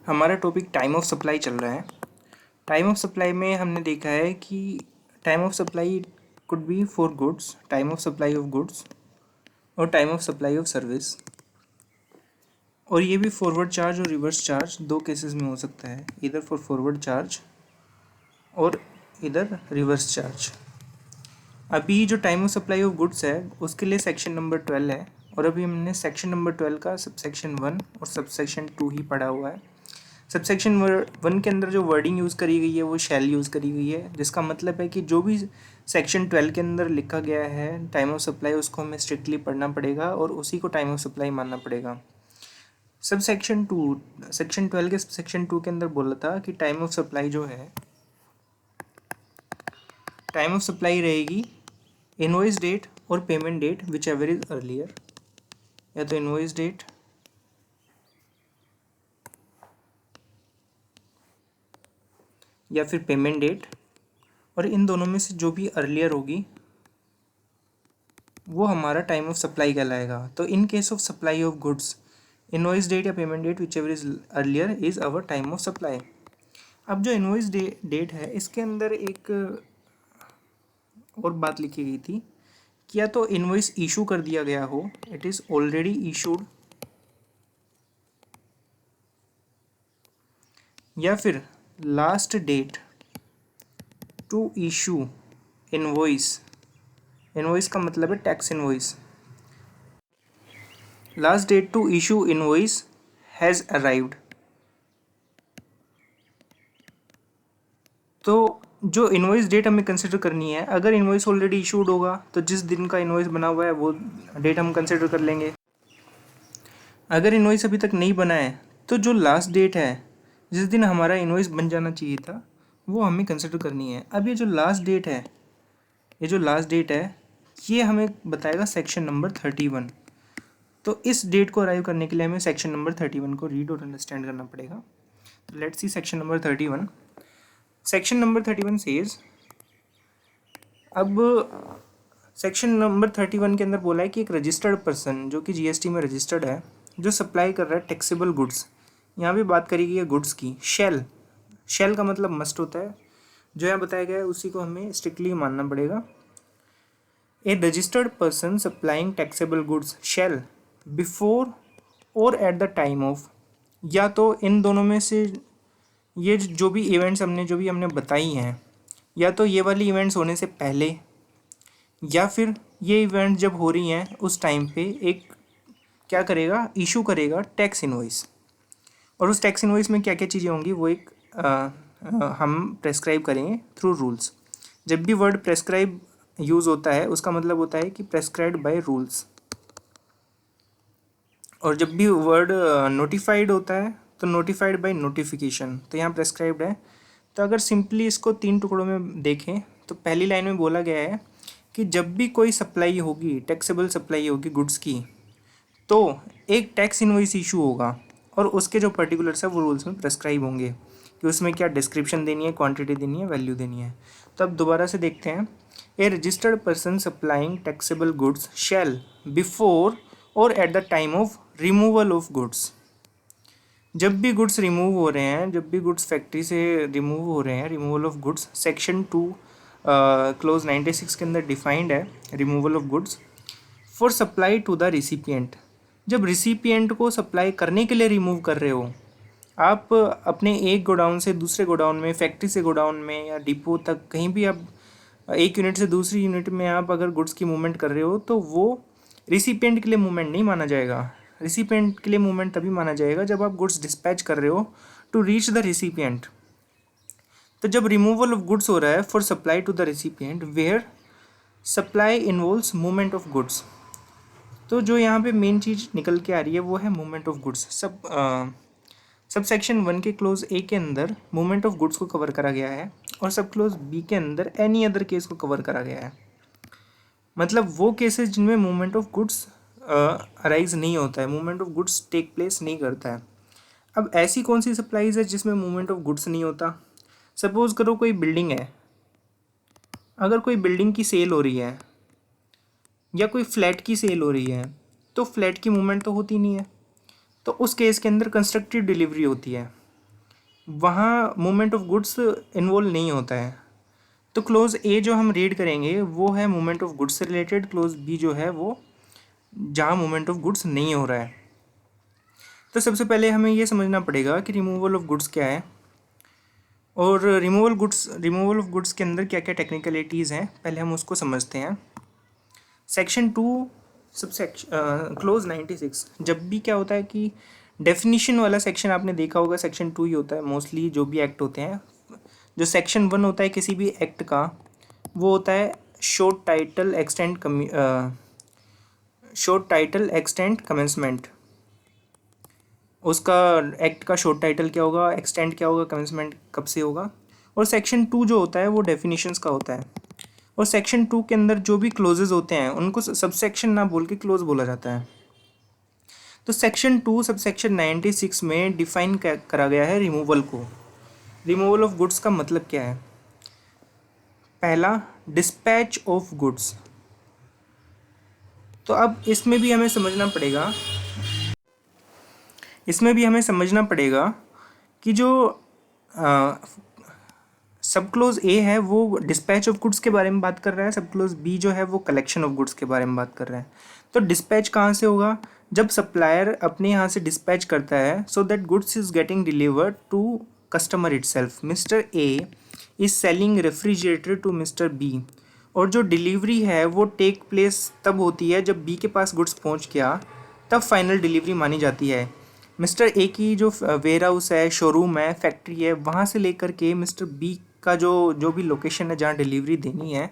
हमारा topic time of supply चल रहा है। टाइम ऑफ सप्लाई में हमने देखा है कि time of supply could be for goods, time of supply of goods और time of supply of service. और ये भी फॉरवर्ड चार्ज और रिवर्स चार्ज दो केसेस में हो सकता है, इधर फॉर फॉरवर्ड चार्ज और इधर रिवर्स चार्ज। अभी जो time of supply of goods है उसके लिए सेक्शन नंबर 12 है, और अभी हमने सेक्शन नंबर 12 का सबसेक्शन 1 और सबसेक्शन 2 ही पढ़ा हुआ है। सबसेक्शन 1 के अंदर जो वर्डिंग यूज़ करी गई है वो शैल यूज़ करी गई है, जिसका मतलब है कि जो भी सेक्शन 12 के अंदर लिखा गया है टाइम ऑफ सप्लाई, उसको हमें स्ट्रिक्टली पढ़ना पड़ेगा और उसी को टाइम ऑफ सप्लाई मानना पड़ेगा। सब सेक्शन 2, सेक्शन 12 के सेक्शन 2 के अंदर बोला था कि टाइम ऑफ सप्लाई जो है, टाइम ऑफ सप्लाई रहेगी इनवॉइस डेट और payment date whichever is earlier, या तो इनवॉइस डेट या फिर पेमेंट डेट, और इन दोनों में से जो भी अर्लियर होगी वो हमारा टाइम ऑफ सप्लाई कहलाएगा। तो in case of supply of goods, invoice date या payment date whichever is earlier is our time of supply. अब जो इनवॉइस डेट है इसके अंदर एक और बात लिखी गई थी कि या तो इनवॉइस इशू कर दिया गया हो, इट इज़ ऑलरेडी इशूड, या फिर last date to issue invoice, invoice का मतलब है tax invoice, last date to issue invoice has arrived. तो जो इनवॉइस डेट हमें कंसिडर करनी है, अगर इनवॉइस ऑलरेडी इशूड होगा तो जिस दिन का इनवॉइस बना हुआ है वो डेट हम कंसिडर कर लेंगे। अगर इनवॉइस अभी तक नहीं बना है तो जो लास्ट डेट है जिस दिन हमारा इनवॉइस बन जाना चाहिए था वो हमें कंसिडर करनी है। अब ये जो लास्ट डेट है, ये जो लास्ट डेट है ये हमें बताएगा सेक्शन नंबर 31। तो इस डेट को अराइव करने के लिए हमें सेक्शन नंबर 31 को रीड और अंडरस्टैंड करना पड़ेगा। Let's see section number 31। Section number 31 says, अब सेक्शन नंबर 31 के अंदर बोला है कि एक रजिस्टर्ड पर्सन जो कि जीएसटी में रजिस्टर्ड है, जो सप्लाई कर रहा है टैक्सेबल गुड्स, यहाँ भी बात करी गई है गुड्स की। शेल, शेल का मतलब मस्ट होता है, जो यहाँ बताया गया है उसी को हमें स्ट्रिक्टली मानना पड़ेगा। A registered person supplying taxable goods shall before और एट द टाइम ऑफ, या तो इन दोनों में से ये जो भी इवेंट्स हमने बताई हैं, या तो ये वाली इवेंट्स होने से पहले या फिर ये इवेंट जब हो रही हैं उस टाइम पे एक क्या करेगा, इशू करेगा टैक्स इनवॉइस। और उस टैक्स इनवॉइस में क्या क्या चीज़ें होंगी वो एक हम प्रेस्क्राइब करेंगे थ्रू रूल्स। जब भी वर्ड प्रेस्क्राइब यूज़ होता है उसका मतलब होता है कि प्रेस्क्राइब्ड बाय रूल्स, और जब भी वर्ड नोटिफाइड होता है तो नोटिफाइड बाय नोटिफिकेशन, तो यहाँ प्रेस्क्राइब्ड है। तो अगर सिंपली इसको 3 टुकड़ों में देखें तो पहली लाइन में बोला गया है कि जब भी कोई सप्लाई होगी, टैक्सेबल सप्लाई होगी गुड्स की, तो एक टैक्स इनवॉइस इशू होगा और उसके जो पर्टिकुलर्स है वो रूल्स में प्रेस्क्राइब होंगे कि उसमें क्या डिस्क्रिप्शन देनी है, क्वांटिटी देनी है, वैल्यू देनी है। तो अब दोबारा से देखते हैं। A registered person supplying taxable goods shall before और at the time of removal of goods, जब भी गुड्स रिमूव हो रहे हैं, जब भी गुड्स फैक्ट्री से रिमूव हो रहे हैं, removal of goods section 2 clause 96 के अंदर डिफाइंड है removal of goods for supply to the recipient. जब रिसिपिएंट को सप्लाई करने के लिए रिमूव कर रहे हो, आप अपने एक गोडाउन से दूसरे गोडाउन में, फैक्ट्री से गोडाउन में या डिपो तक, कहीं भी आप एक यूनिट से दूसरी यूनिट में आप अगर गुड्स की मूवमेंट कर रहे हो तो वो रिसिपिएंट के लिए मूवमेंट नहीं माना जाएगा। रिसिपिएंट के लिए मूवमेंट तभी माना जाएगा जब आप गुड्स डिस्पैच कर रहे हो टू रीच द रिसिपिएंट। तो जब रिमूवल ऑफ गुड्स हो रहा है for supply to the recipient where supply involves movement of goods, तो जो यहाँ पे मेन चीज़ निकल के आ रही है वो है movement of goods. Sub section 1 के क्लोज ए के अंदर मूवमेंट ऑफ गुड्स को कवर करा गया है और सब क्लोज बी के अंदर एनी अदर केस को कवर करा गया है। मतलब वो केसेस जिनमें मूवमेंट ऑफ गुड्स अराइज नहीं होता है, movement of goods take place नहीं करता है। अब ऐसी कौन सी सप्लाईज है जिसमें मूवमेंट ऑफ गुड्स नहीं होता? सपोज करो कोई बिल्डिंग है, अगर कोई बिल्डिंग की सेल हो रही है या कोई फ्लैट की सेल हो रही है तो फ्लैट की मूवमेंट तो होती नहीं है, तो उस केस के अंदर कंस्ट्रक्टिव डिलीवरी होती है। वहाँ मूवमेंट ऑफ गुड्स इन्वॉल्व नहीं होता है। तो क्लोज ए जो हम रीड करेंगे वो है मूवमेंट ऑफ गुड्स से रिलेटेड, क्लोज बी जो है वो जहाँ मूवमेंट ऑफ गुड्स नहीं हो रहा है। तो सबसे पहले हमें ये समझना पड़ेगा कि रिमूवल ऑफ गुड्स क्या है और रिमूवल ऑफ गुड्स के अंदर क्या क्या टेक्निकलिटीज़ हैं, पहले हम उसको समझते हैं। सेक्शन 2 सबसेक्शन क्लोज 96, जब भी क्या होता है कि डेफिनीशन वाला सेक्शन आपने देखा होगा, सेक्शन 2 ही होता है मोस्टली जो भी एक्ट होते हैं। जो सेक्शन 1 होता है किसी भी एक्ट का वो होता है शॉर्ट टाइटल एक्सटेंड कमेंसमेंट। उसका एक्ट का शॉर्ट टाइटल क्या होगा, एक्सटेंड क्या होगा, कमेंसमेंट कब से होगा। और सेक्शन 2 जो होता है वो डेफिनेशंस का होता है। और सेक्शन 2 के अंदर जो भी क्लोजेज होते हैं उनको सबसेक्शन ना बोल के क्लोज बोला जाता है। तो सेक्शन 2 सबसेक्शन 96 में डिफाइन करा गया है रिमूवल को। रिमूवल ऑफ गुड्स का मतलब क्या है? पहला, डिस्पैच ऑफ गुड्स। तो अब इसमें भी हमें समझना पड़ेगा कि जो सब क्लोज ए है वो डिस्पैच ऑफ गुड्स के बारे में बात कर रहा है, सब क्लोज बी जो है वो कलेक्शन ऑफ गुड्स के बारे में बात कर रहा है। तो डिस्पैच कहाँ से होगा? जब सप्लायर अपने यहाँ से डिस्पैच करता है so that goods is getting delivered to customer itself. Mr A is selling refrigerator to Mr B, और जो डिलीवरी है वो टेक प्लेस तब होती है जब बी के पास गुड्स पहुँच गया, तब फाइनल डिलीवरी मानी जाती है। मिस्टर ए की जो वेयर हाउस है, शोरूम है, फैक्ट्री है, वहाँ से लेकर के मिस्टर बी का जो भी लोकेशन है जहाँ डिलीवरी देनी है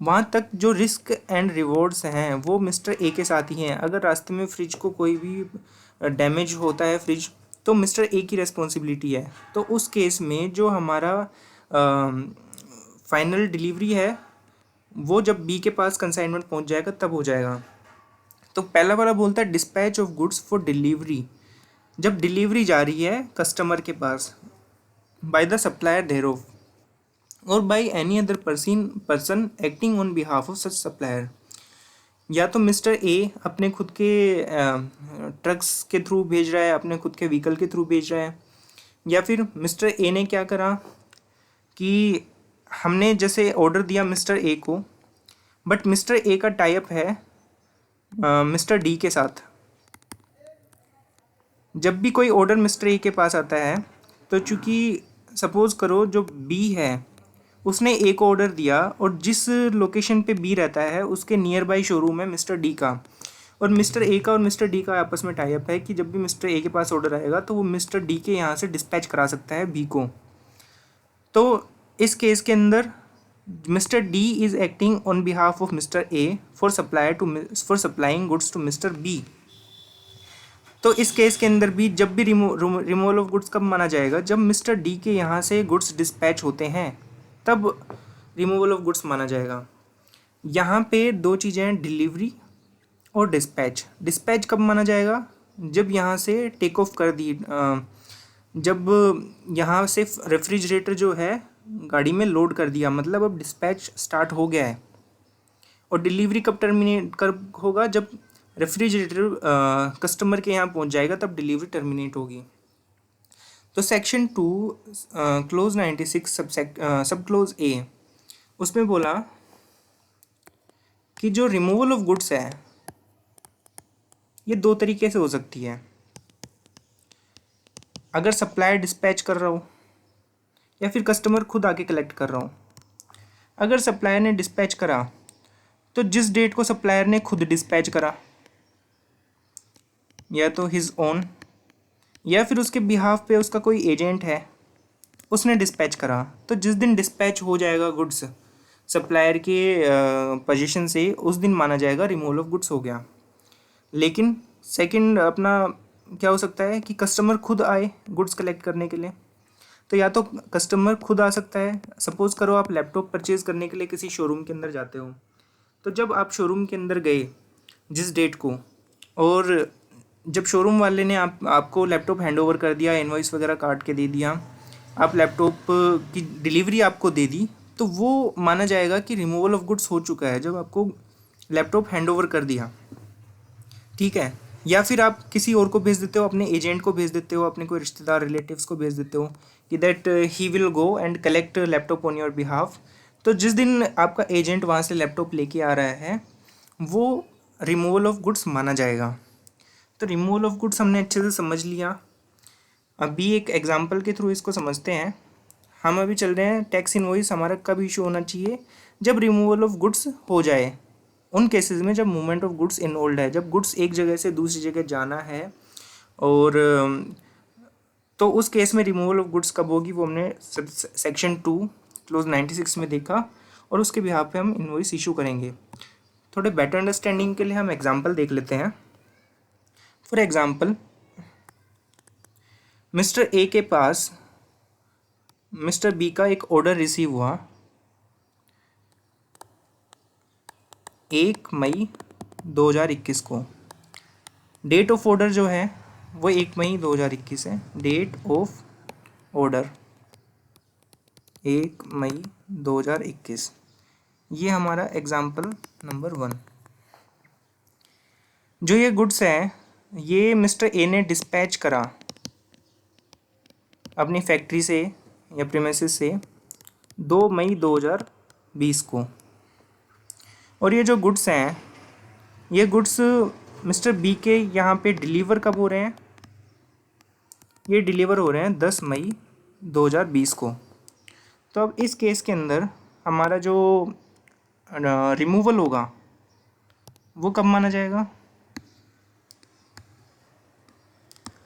वहाँ तक जो रिस्क एंड रिवॉर्ड्स हैं वो मिस्टर ए के साथ ही हैं। अगर रास्ते में फ्रिज को कोई भी डैमेज होता है फ्रिज, तो मिस्टर ए की रेस्पॉन्सिबिलिटी है। तो उस केस में जो हमारा फाइनल डिलीवरी है वो जब बी के पास कंसाइनमेंट पहुँच जाएगा तब हो जाएगा। तो पहला वाला बोलता है dispatch of goods for delivery, जब डिलीवरी जा रही है कस्टमर के पास बाय द सप्लायर देयरऑफ और by any other person acting on behalf of such supplier. या तो मिस्टर ए अपने खुद के ट्रक्स के थ्रू भेज रहा है, अपने खुद के व्हीकल के थ्रू भेज रहा है, या फिर मिस्टर ए ने क्या करा कि हमने जैसे ऑर्डर दिया मिस्टर ए को, बट मिस्टर ए का टाई अप है मिस्टर डी के साथ। जब भी कोई ऑर्डर मिस्टर ए के पास आता है तो चूँकि सपोज़ करो जो बी है उसने ए को ऑर्डर दिया और जिस लोकेशन पे बी रहता है उसके नियर बाई शोरूम है मिस्टर डी का, और मिस्टर ए का और मिस्टर डी का आपस में टाई अप है कि जब भी मिस्टर ए के पास ऑर्डर आएगा तो वो मिस्टर डी के यहाँ से डिस्पैच करा सकता है बी को। तो इस केस के अंदर Mr D is acting on behalf of Mr A for supplying goods to Mr B. तो इस केस के अंदर भी जब भी रिमूवल ऑफ गुड्स कब माना जाएगा? जब मिस्टर डी के यहाँ से गुड्स डिस्पैच होते हैं तब रिमूवल ऑफ गुड्स माना जाएगा। यहाँ पे दो चीज़ें हैं, डिलीवरी और डिस्पैच। डिस्पैच कब माना जाएगा? जब यहाँ से टेक ऑफ कर दी, जब यहाँ से रेफ्रिजरेटर जो है गाड़ी में लोड कर दिया, मतलब अब डिस्पैच स्टार्ट हो गया है। और डिलीवरी कब होगा? जब रेफ्रिजरेटर कस्टमर के यहाँ पहुँच जाएगा तब डिलीवरी टर्मिनेट होगी। तो सेक्शन 2 क्लोज 96 सब क्लोज ए उसमें बोला कि जो रिमूवल ऑफ गुड्स है ये दो तरीके से हो सकती है। अगर सप्लायर डिस्पैच कर रहा हो या फिर कस्टमर खुद आके कलेक्ट कर रहा हो। अगर सप्लायर ने डिस्पैच करा तो जिस डेट को सप्लायर ने खुद डिस्पैच करा, या तो हिज ओन, या फिर उसके बिहाफ पे उसका कोई एजेंट है उसने डिस्पैच करा, तो जिस दिन डिस्पैच हो जाएगा गुड्स सप्लायर के पोजीशन से उस दिन माना जाएगा रिमूवल ऑफ गुड्स हो गया। लेकिन सेकंड अपना क्या हो सकता है कि कस्टमर खुद आए गुड्स कलेक्ट करने के लिए। तो या तो कस्टमर खुद आ सकता है, सपोज़ करो आप लैपटॉप परचेज़ करने के लिए किसी शोरूम के अंदर जाते हो, तो जब आप शोरूम के अंदर गए जिस डेट को, और जब शोरूम वाले ने आपको लैपटॉप हैंड ओवर कर दिया, इनवॉइस वगैरह काट के दे दिया, आप लैपटॉप की डिलीवरी आपको दे दी, तो वो माना जाएगा कि रिमूवल ऑफ गुड्स हो चुका है जब आपको लैपटॉप हैंड ओवर कर दिया। ठीक है, या फिर आप किसी और को भेज देते हो, अपने एजेंट को भेज देते हो, अपने कोई रिश्तेदार रिलेटिव्स को भेज देते हो कि that he will go and collect laptop on your behalf. तो जिस दिन आपका एजेंट वहाँ से लैपटॉप लेके आ रहा है वो रिमूवल ऑफ गुड्स माना जाएगा। तो रिमूवल ऑफ गुड्स हमने अच्छे से समझ लिया। अभी एक एग्जांपल के थ्रू इसको समझते हैं। हम अभी चल रहे हैं टैक्स इनवॉइस हमारा कब इशू होना चाहिए, जब रिमूवल ऑफ गुड्स हो जाए। उन केसेस में जब मूवमेंट ऑफ गुड्स इन्वॉल्व है, जब गुड्स एक जगह से दूसरी जगह जाना है, और तो उस केस में रिमूवल ऑफ गुड्स कब होगी वो हमने सेक्शन 2 क्लोज 96 में देखा, और उसके बिहाफ पे हम इनवॉइस इशू करेंगे। थोड़े बेटर अंडरस्टैंडिंग के लिए हम एग्जांपल देख लेते हैं। फॉर एग्जांपल, मिस्टर ए के पास मिस्टर बी का एक ऑर्डर रिसीव हुआ 1 मई 2021 को। डेट ऑफ ऑर्डर जो है वो 1 मई 2021 है। डेट ऑफ ऑर्डर 1 मई 2021, ये हमारा एग्जाम्पल नंबर 1। जो ये गुड्स है ये मिस्टर ए ने डिस्पैच करा अपनी फैक्ट्री से या प्रीमिसेस से 2 मई 2020 को, और ये जो गुड्स हैं ये गुड्स मिस्टर बी के यहाँ पे डिलीवर कब हो रहे हैं, ये डिलीवर हो रहे हैं 10 मई 2020 को। तो अब इस केस के अंदर हमारा जो रिमूवल होगा वो कब माना जाएगा?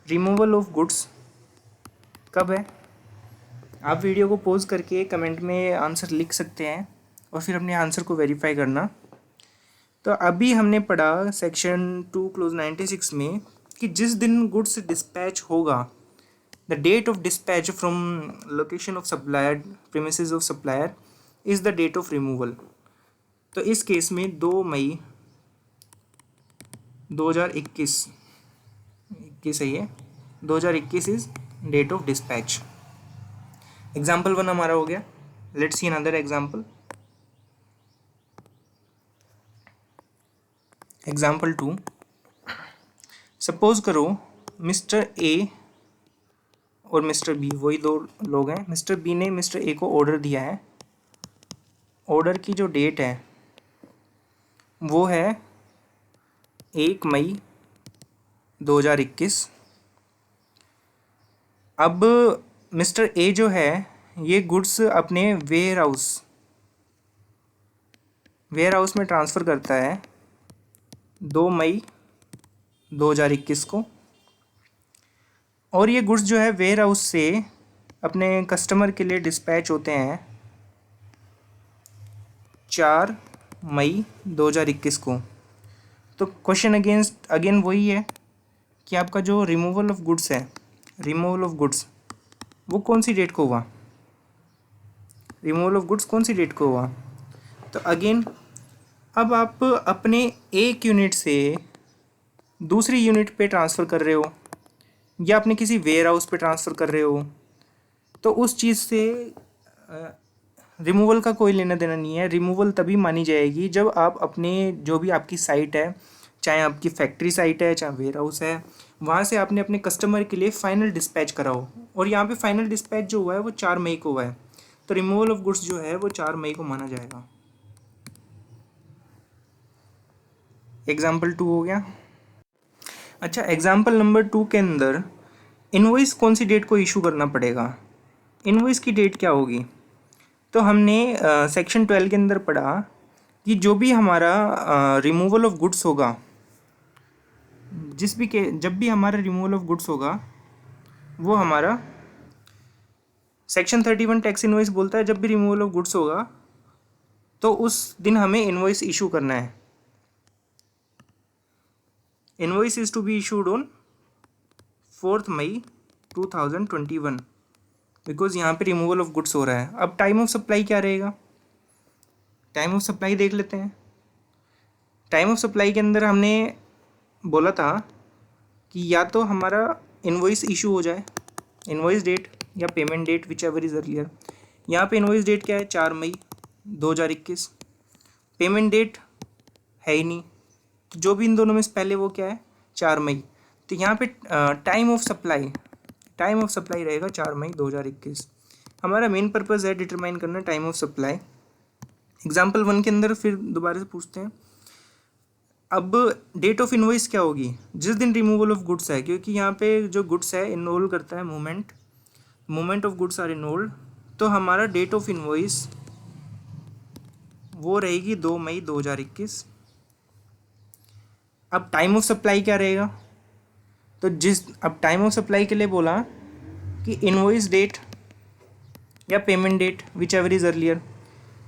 रिमूवल ऑफ गुड्स कब है? आप वीडियो को पॉज करके कमेंट में आंसर लिख सकते हैं और फिर अपने आंसर को वेरीफाई करना। तो अभी हमने पढ़ा सेक्शन 2 क्लोज 96 में कि जिस दिन गुड्स डिस्पैच होगा, the date of dispatch from location of supplier premises of supplier is the date of removal. तो इस केस में 2 मई 2021 सही है, 2021 is date of dispatch. Example 1 हमारा हो गया। Let's see another example. Example 2, suppose करो मिस्टर ए और मिस्टर बी वही दो लोग हैं। मिस्टर बी ने मिस्टर ए को ऑर्डर दिया है। ऑर्डर की जो डेट है वो है 1 मई 2021। अब मिस्टर ए जो है ये गुड्स अपने वेयर हाउस में ट्रांसफ़र करता है 2 मई 2021 को, और ये गुड्स जो है वेयर हाउस से अपने कस्टमर के लिए डिस्पैच होते हैं 4 मई 2021 को। तो क्वेश्चन अगेन वही है कि आपका जो रिमूवल ऑफ गुड्स है, रिमूवल ऑफ गुड्स वो कौन सी डेट को हुआ? रिमूवल ऑफ गुड्स कौन सी डेट को हुआ? तो अगेन अब आप अपने एक यूनिट से दूसरी यूनिट पे ट्रांसफ़र कर रहे हो या अपने किसी वेयर हाउस पे ट्रांसफ़र कर रहे हो, तो उस चीज़ से रिमूवल का कोई लेना देना नहीं है। रिमूवल तभी मानी जाएगी जब आप अपने जो भी आपकी साइट है, चाहे आपकी फैक्ट्री साइट है चाहे वेयर हाउस है, वहाँ से आपने अपने कस्टमर के लिए फ़ाइनल डिस्पैच करा हो, और यहाँ पे फाइनल डिस्पैच जो हुआ है वो 4 मई को हुआ है। तो रिमूवल ऑफ गुड्स जो है वो 4 मई को माना जाएगा। एग्जाम्पल 2 हो गया। अच्छा, एग्जाम्पल नंबर 2 के अंदर इनवॉइस कौन सी डेट को इशू करना पड़ेगा? इनवॉइस की डेट क्या होगी? तो हमने सेक्शन 12 के अंदर पढ़ा कि जो भी हमारा रिमूवल ऑफ गुड्स होगा, जब भी हमारा रिमूवल ऑफ गुड्स होगा वो हमारा सेक्शन 31 टैक्स इनवॉइस बोलता है जब भी रिमूवल ऑफ गुड्स होगा तो उस दिन हमें इनवॉइस इशू करना है। Invoice is to be issued on 4 May 2021 because यहाँ पे रिमूवल ऑफ गुड्स हो रहा है। अब टाइम ऑफ सप्लाई क्या रहेगा? टाइम ऑफ सप्लाई देख लेते हैं। टाइम ऑफ सप्लाई के अंदर हमने बोला था कि या तो हमारा इनवॉइस इशू हो जाए, इनवॉइस डेट या payment date whichever is earlier. यहाँ पे इनवॉइस डेट क्या है? 4 मई 2021। पेमेंट डेट है ही नहीं, तो जो भी इन दोनों में से पहले वो क्या है? 4 मई, तो यहाँ पे टाइम ऑफ सप्लाई रहेगा 4 मई 2021। हमारा मेन पर्पज़ है डिटरमाइन करना टाइम ऑफ सप्लाई। एग्जाम्पल 1 के अंदर फिर दोबारा से पूछते हैं। अब डेट ऑफ इनवॉइस क्या होगी, जिस दिन रिमूवल ऑफ गुड्स है, क्योंकि यहाँ पे जो गुड्स है इन्वॉल्व करता है movement of goods are involve, तो हमारा डेट ऑफ इनवॉइस वो रहेगी 2 मई 2021। अब टाइम ऑफ सप्लाई क्या रहेगा, तो अब टाइम ऑफ सप्लाई के लिए बोला कि इनवॉइस डेट या payment date whichever is earlier.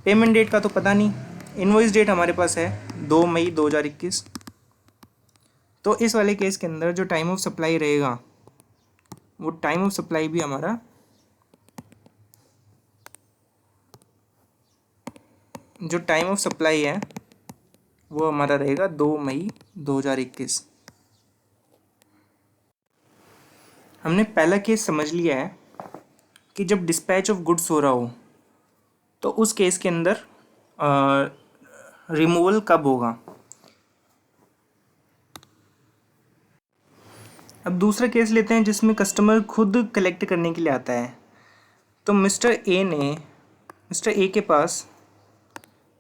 Payment date का तो पता नहीं, इनवॉइस डेट हमारे पास है 2 मई 2021। तो इस वाले केस के अंदर जो टाइम ऑफ सप्लाई रहेगा वो टाइम ऑफ सप्लाई भी हमारा वो हमारा रहेगा 2 मई 2021। हमने पहला केस समझ लिया है कि जब डिस्पैच ऑफ गुड्स हो रहा हो तो उस केस के अंदर रिमूवल कब होगा। अब दूसरा केस लेते हैं जिसमें कस्टमर खुद कलेक्ट करने के लिए आता है। तो मिस्टर ए के पास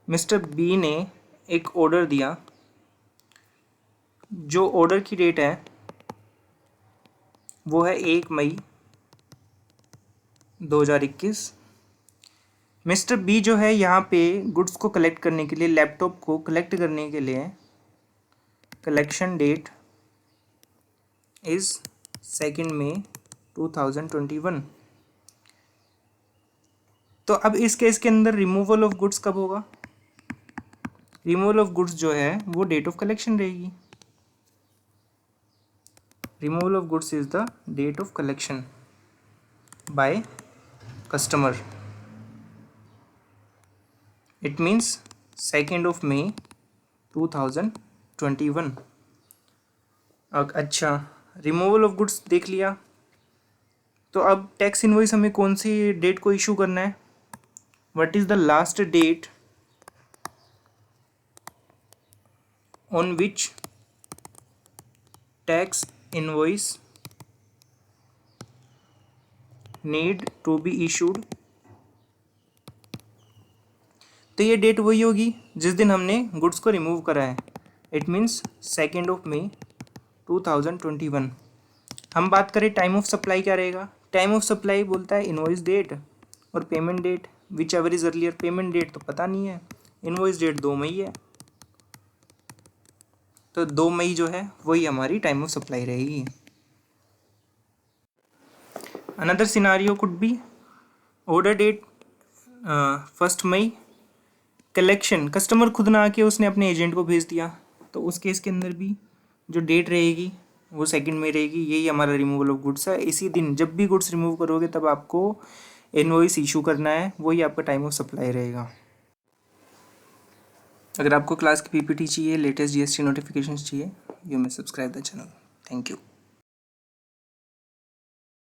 मिस्टर बी ने एक ऑर्डर दिया, जो ऑर्डर की डेट है वो है 1 मई 2021। मिस्टर बी जो है यहाँ पे गुड्स को कलेक्ट करने के लिए, लैपटॉप को कलेक्ट करने के लिए कलेक्शन डेट इज़ 2 मई 2021। तो अब इस केस के अंदर रिमूवल ऑफ गुड्स कब होगा, रिमूवल ऑफ गुड्स जो है वो डेट ऑफ कलेक्शन रहेगी। Removal of goods is the date of collection by customer. It means 2 May 2021। अच्छा, रिमूवल ऑफ गुड्स देख लिया। तो अब टैक्स इनवॉइस हमें कौन सी डेट को इशू करना है, what is the last date on which tax invoice need to be issued. तो ये डेट वही होगी जिस दिन हमने गुड्स को रिमूव करा है। It means 2 May 2021। हम बात करें टाइम ऑफ सप्लाई क्या रहेगा। टाइम ऑफ सप्लाई बोलता है इनवॉइस डेट और payment date whichever is earlier. Payment date तो पता नहीं है, इनवॉइस डेट 2 मई है, तो 2 मई जो है वही हमारी टाइम ऑफ सप्लाई रहेगी। Another scenario could be order date 1 May, collection customer खुद ना आके उसने अपने एजेंट को भेज दिया, तो उस केस के अंदर भी जो डेट रहेगी वो 2 मई रहेगी। यही हमारा रिमूवल ऑफ गुड्स है। इसी दिन जब भी गुड्स रिमूव करोगे तब आपको इनवॉइस इशू करना है, वही आपका टाइम ऑफ सप्लाई रहेगा। अगर आपको क्लास की पीपीटी चाहिए, लेटेस्ट जीएसटी नोटिफिकेशंस चाहिए, you may subscribe the channel. Thank you.